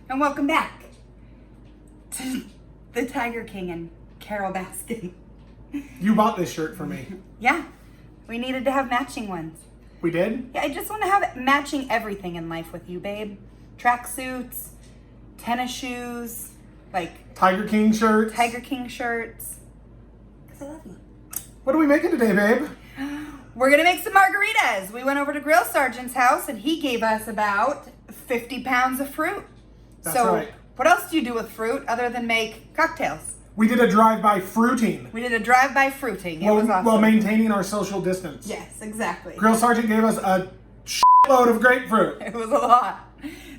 And welcome back to the Tiger King and Carol Baskin. You bought this shirt for me. Yeah, we needed to have matching ones. We did? Yeah, I just want to have matching everything in life with you, babe. Tracksuits, tennis shoes, like Tiger King shirts. Tiger King shirts. Because I love you. What are we making today, babe? We're going to make some margaritas. We went over to Grill Sergeant's house and he gave us about 50 pounds of fruit. That's so right. What else do you do with fruit other than make cocktails? We did a drive-by fruiting. We did a drive-by fruiting. It was awesome. While maintaining our social distance. Yes, exactly. Grill Sergeant gave us a load of grapefruit. It was a lot.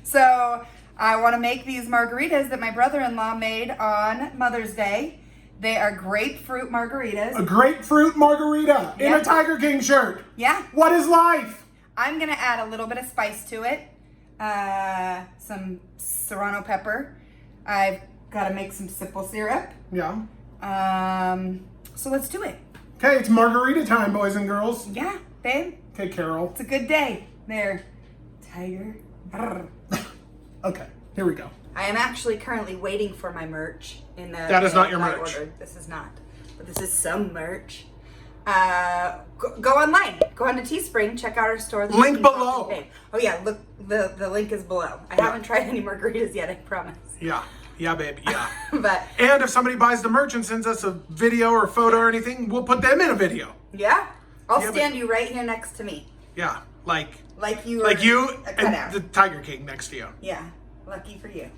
So I want to make these margaritas that my brother-in-law made on Mother's Day. They are grapefruit margaritas. A grapefruit margarita in Yeah. a Tiger King shirt. Yeah. What is life? I'm going to add a little bit of spice to it. Some serrano pepper. I've got to make some simple syrup. Yeah. So let's do it. Okay, it's margarita time, boys and girls. Yeah, babe. Okay, Carol. It's a good day. There. Tiger. Okay, here we go. I am actually currently waiting for my merch in the. That is not your I merch. ordered. This is not, but this is some merch. Go online. Go on to Teespring. Check out our store. Link below. Oh yeah, look. The link is below. I haven't tried any margaritas yet. I promise. Yeah, babe. Yeah. But and if somebody buys the merch and sends us a video or photo or anything, we'll put them in a video. yeah, I'll stand you right here next to me. Yeah, like you. Like you a and cutout. the Tiger King next to you. Yeah, lucky for you.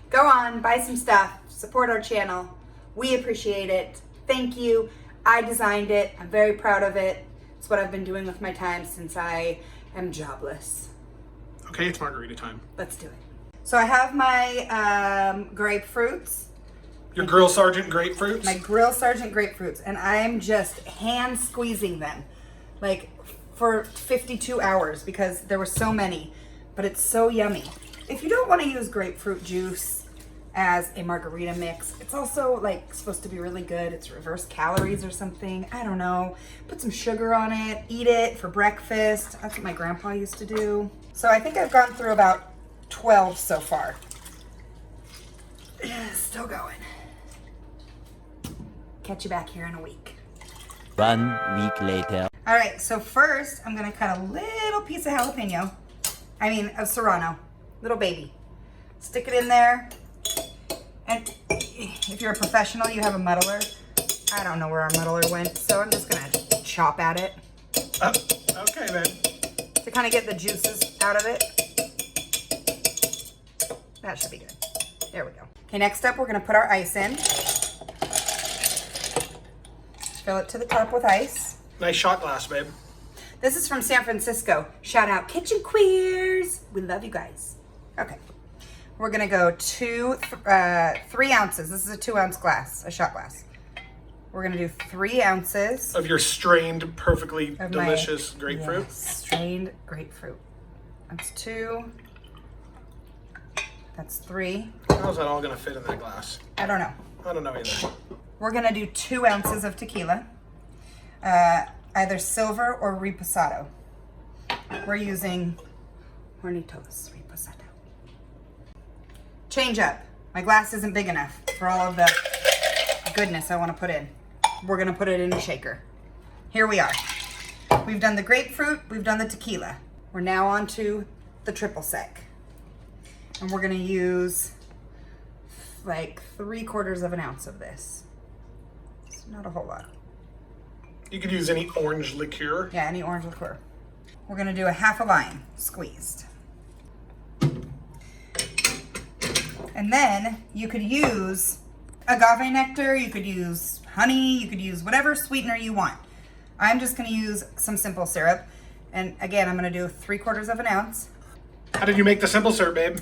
Go on, buy some stuff, support our channel. We appreciate it. Thank you. I designed it. I'm very proud of it. It's what I've been doing with my time since I am jobless. Okay, it's margarita time. Let's do it. So I have my grapefruits. Your Grill Sergeant grapefruits? My Grill Sergeant grapefruits. And I'm just hand squeezing them. Like for 52 hours because there were so many. But it's so yummy. If you don't want to use grapefruit juice as a margarita mix, it's also like supposed to be really good. It's reverse calories or something. I don't know. Put some sugar on it. Eat it for breakfast. That's what my grandpa used to do. So I think I've gone through about 12 so far. Still going. Catch you back here in a week. 1 week later. All right, so first I'm gonna cut a little piece of jalapeno. Of serrano, little baby. Stick it in there. And if you're a professional, you have a muddler. I don't know where our muddler went, so I'm just gonna chop at it. Okay, then. To kind of get the juices out of it. That should be good. There we go. Okay, next up, we're gonna put our ice in. Fill it to the top with ice. Nice shot glass, babe. This is from San Francisco. Shout out Kitchen Queers. We love you guys. Okay. We're gonna go 3 ounces. This is a 2-ounce glass, a shot glass. We're gonna do 3 ounces Of your strained, perfectly of delicious grapefruit. Yes, strained grapefruit. That's 2. That's 3. How's that all gonna fit in that glass? I don't know. I don't know either. We're gonna do 2 ounces of tequila. Either silver or reposado. We're using Hornitos Reposado. Change up. My glass isn't big enough for all of the goodness I want to put in. We're going to put it in a shaker. Here we are. We've done the grapefruit. We've done the tequila. We're now on to the triple sec. And we're going to use like 3/4 of an ounce of this. It's not a whole lot. You could use any orange liqueur. Yeah, any orange liqueur. We're going to do a half a lime squeezed. And then you could use agave nectar, you could use honey, you could use whatever sweetener you want. I'm just gonna use some simple syrup. And again, I'm gonna do 3/4 of an ounce. How did you make the simple syrup, babe?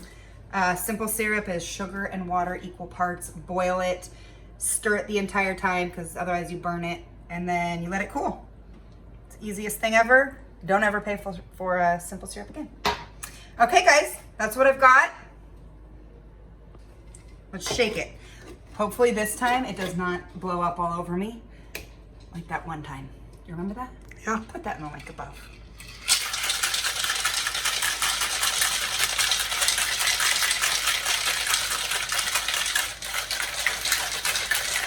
Simple syrup is sugar and water equal parts. Boil it, stir it the entire time because otherwise you burn it, and then you let it cool. It's the easiest thing ever. Don't ever pay for simple syrup again. Okay, guys, that's what I've got. Let's shake it. Hopefully this time it does not blow up all over me like that one time. You remember that? Yeah. Put that in the link above.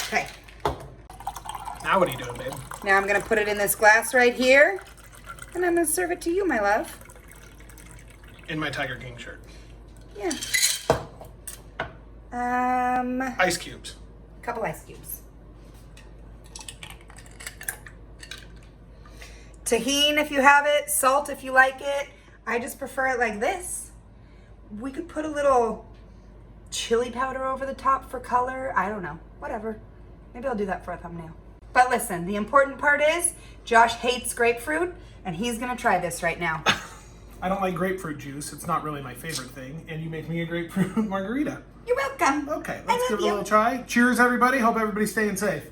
Okay. Now what are you doing, babe? Now I'm gonna put it in this glass right here, and I'm gonna serve it to you, my love. In my Tiger King shirt. Yeah. Ice cubes. Couple ice cubes. Tahini if you have it, salt if you like it. I just prefer it like this. We could put a little chili powder over the top for color. I don't know, whatever. Maybe I'll do that for a thumbnail. But listen, the important part is Josh hates grapefruit and he's gonna try this right now. I don't like grapefruit juice. It's not really my favorite thing. And you make me a grapefruit margarita. You're welcome. Okay, I let's give love it a you. little try. Cheers, everybody. Hope everybody's staying safe.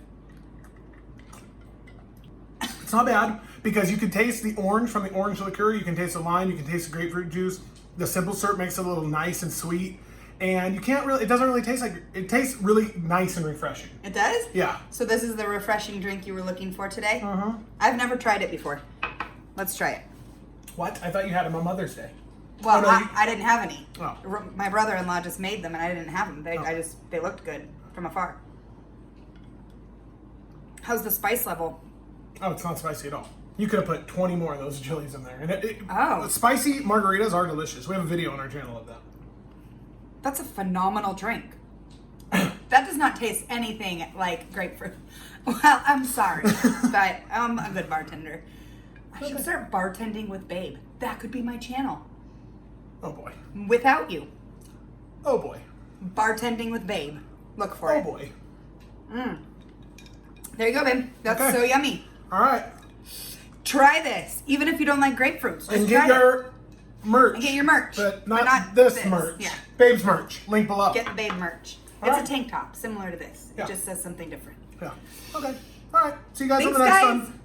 It's not bad because you can taste the orange from the orange liqueur. You can taste the lime. You can taste the grapefruit juice. The simple syrup makes it a little nice and sweet. And you can't really, it doesn't really taste like, it tastes really nice and refreshing. It does? Yeah. So this is the refreshing drink you were looking for today? Uh-huh. I've never tried it before. Let's try it. What? I thought you had them on Mother's Day. Well, Oh, no, I didn't have any. Oh. My brother-in-law just made them and I didn't have them. Oh. They looked good from afar. How's the spice level? Oh, it's not spicy at all. You could have put 20 more of those chilies in there. And Oh. Spicy margaritas are delicious. We have a video on our channel of that. That's a phenomenal drink. That does not taste anything like grapefruit. Well, I'm sorry, but I'm a good bartender. I should start bartending with Babe. That could be my channel. Oh boy. Without you. Oh boy. Bartending with Babe. Look for Oh it. boy. There you go, babe. That's Okay. so yummy. All right. Try this, even if you don't like grapefruits. Just And try get your it. merch. And get your merch. But not this merch. Yeah. Babe's merch. Link below. Get the Babe merch. All It's right. a tank top, similar to this. Yeah. It just says something different. Yeah. Okay. All right. See you guys Thanks, on the next guys. one.